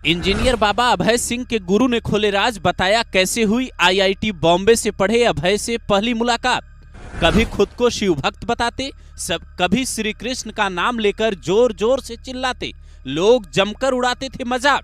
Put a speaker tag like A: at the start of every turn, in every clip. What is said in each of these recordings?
A: Engineer बाबा अभय सिंह के गुरु ने खोले राज, बताया कैसे हुई आईआईटी बॉम्बे से पढ़े अभय से पहली मुलाकात। कभी खुद को शिव भक्त बताते, सब कभी श्री कृष्ण का नाम लेकर जोर जोर से चिल्लाते, लोग जमकर उड़ाते थे मजाक।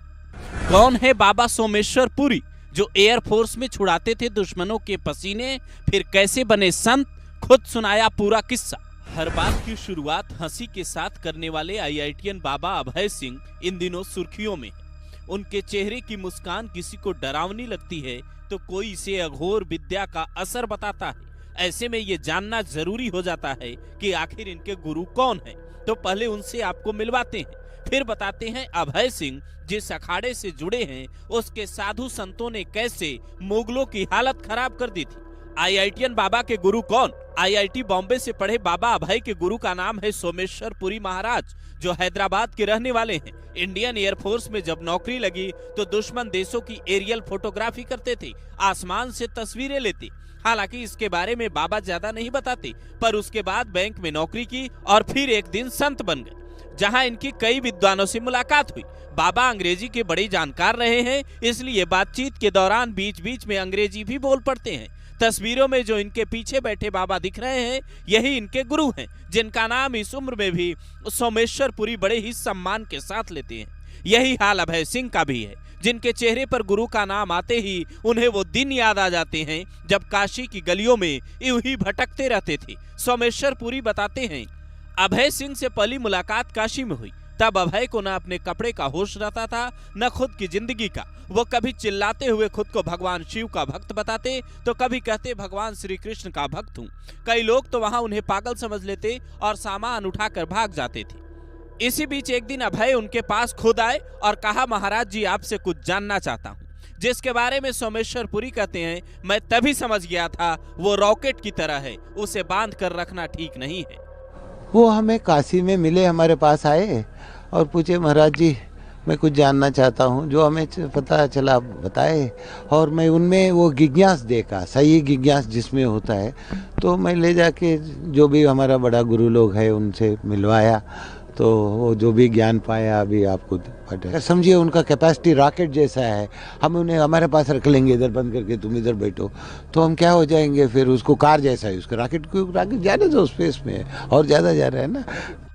A: कौन है बाबा सोमेश्वर पुरी, जो एयरफोर्स में छुड़ाते थे दुश्मनों के पसीने, फिर कैसे बने संत, खुद सुनाया पूरा किस्सा। हर बात की शुरुआत हंसी के साथ करने वाले आईआईटीएन बाबा अभय सिंह इन दिनों सुर्खियों में हैं। उनके चेहरे की मुस्कान किसी को डरावनी लगती है तो कोई इसे अघोर विद्या का असर बताता है। ऐसे में ये जानना जरूरी हो जाता है कि आखिर इनके गुरु कौन हैं। तो पहले उनसे आपको मिलवाते हैं, फिर बताते हैं अभय सिंह जिस अखाड़े से जुड़े हैं उसके साधु संतों ने कैसे मुगलों की हालत खराब कर दी थी। आईआईटीएन बाबा के गुरु कौन? आईआईटी बॉम्बे से पढ़े बाबा अभय के गुरु का नाम है सोमेश्वर पुरी महाराज, जो हैदराबाद के रहने वाले हैं। इंडियन एयरफोर्स में जब नौकरी लगी तो दुश्मन देशों की एरियल फोटोग्राफी करते थे, आसमान से तस्वीरें लेते। हालांकि इसके बारे में बाबा ज्यादा नहीं बताते, पर उसके बाद बैंक में नौकरी की और फिर एक दिन संत बन गए, जहां इनकी कई विद्वानों से मुलाकात हुई। बाबा अंग्रेजी के बड़े जानकार रहे हैं, इसलिए बातचीत के दौरान बीच बीच में अंग्रेजी भी बोल पड़ते हैं। तस्वीरों में जो इनके पीछे बैठे बाबा दिख रहे हैं, यही इनके गुरु हैं, जिनका नाम इस उम्र में भी सोमेश्वर पुरी बड़े ही सम्मान के साथ लेते हैं। यही हाल अभय सिंह का भी है, जिनके चेहरे पर गुरु का नाम आते ही उन्हें वो दिन याद आ जाते हैं जब काशी की गलियों में यूं ही भटकते रहते थे। सोमेश्वर पुरी बताते हैं, अभय सिंह से पहली मुलाकात काशी में हुई। तब अभय को न अपने कपड़े का होश रहता था, न खुद की जिंदगी का। वो कभी चिल्लाते हुए खुद को भगवान शिव का भक्त बताते, तो कभी कहते भगवान श्री कृष्ण का भक्त हूँ। कई लोग तो वहां उन्हें पागल समझ लेते और सामान उठाकर भाग जाते थे। इसी बीच एक दिन अभय उनके पास खुद आए और कहा, महाराज जी आपसे कुछ जानना चाहता हूँ। जिसके बारे में सोमेश्वर पुरी कहते हैं, मैं तभी समझ गया था वो रॉकेट की तरह है, उसे बांध कर रखना ठीक नहीं है।
B: वो हमें काशी में मिले, हमारे पास आए और पूछे, महाराज जी मैं कुछ जानना चाहता हूँ, जो हमें पता चला बताए। और मैं उनमें वो जिज्ञास देखा, सही जिज्ञास जिसमें होता है, तो मैं ले जाके जो भी हमारा बड़ा गुरु लोग है उनसे मिलवाया, तो वो जो भी ज्ञान पाया अभी आपको पता समझिए। उनका कैपेसिटी रॉकेट जैसा है, हम उन्हें हमारे पास रख लेंगे इधर बंद करके, तुम इधर बैठो, तो हम क्या हो जाएंगे फिर। उसको कार जैसा है, उसका रॉकेट जाने दो, स्पेस में और ज़्यादा जा रहा है ना।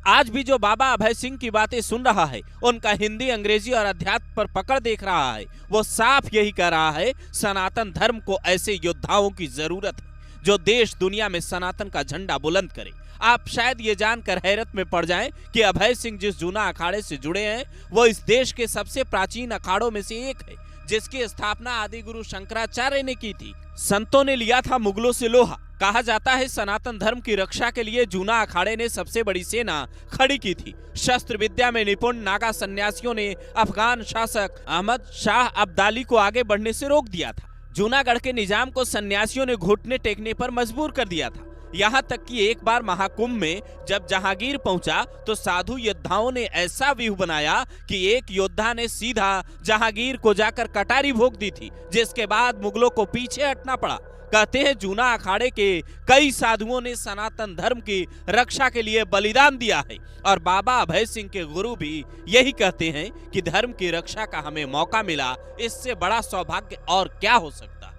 A: आज भी जो बाबा अभय सिंह की बातें सुन रहा है, उनका हिंदी अंग्रेजी और अध्यात्म पर पकड़ देख रहा है, वो साफ यही कह रहा है, सनातन धर्म को ऐसे योद्धाओं की जरूरत है जो देश दुनिया में सनातन का झंडा बुलंद करे। आप शायद ये जानकर हैरत में पड़ जाएं कि अभय सिंह जिस जूना अखाड़े से जुड़े हैं वो इस देश के सबसे प्राचीन अखाड़ों में से एक है, जिसकी स्थापना आदि गुरु शंकराचार्य ने की थी। संतों ने लिया था मुगलों से लोहा। कहा जाता है सनातन धर्म की रक्षा के लिए जूना अखाड़े ने सबसे बड़ी सेना खड़ी की थी। शस्त्र विद्या में निपुण नागा सन्यासियों ने अफगान शासक अहमद शाह अब्दाली को आगे बढ़ने से रोक दिया था। जूनागढ़ के निजाम को सन्यासियों ने घुटने टेकने पर मजबूर कर दिया था। यहाँ तक कि एक बार महाकुंभ में जब जहांगीर पहुंचा तो साधु योद्धाओं ने ऐसा व्यूह बनाया कि एक योद्धा ने सीधा जहांगीर को जाकर कटारी भोंक दी थी, जिसके बाद मुगलों को पीछे हटना पड़ा। कहते हैं जूना अखाड़े के कई साधुओं ने सनातन धर्म की रक्षा के लिए बलिदान दिया है, और बाबा अभय सिंह के गुरु भी यही कहते हैं कि धर्म की रक्षा का हमें मौका मिला, इससे बड़ा सौभाग्य और क्या हो सकता।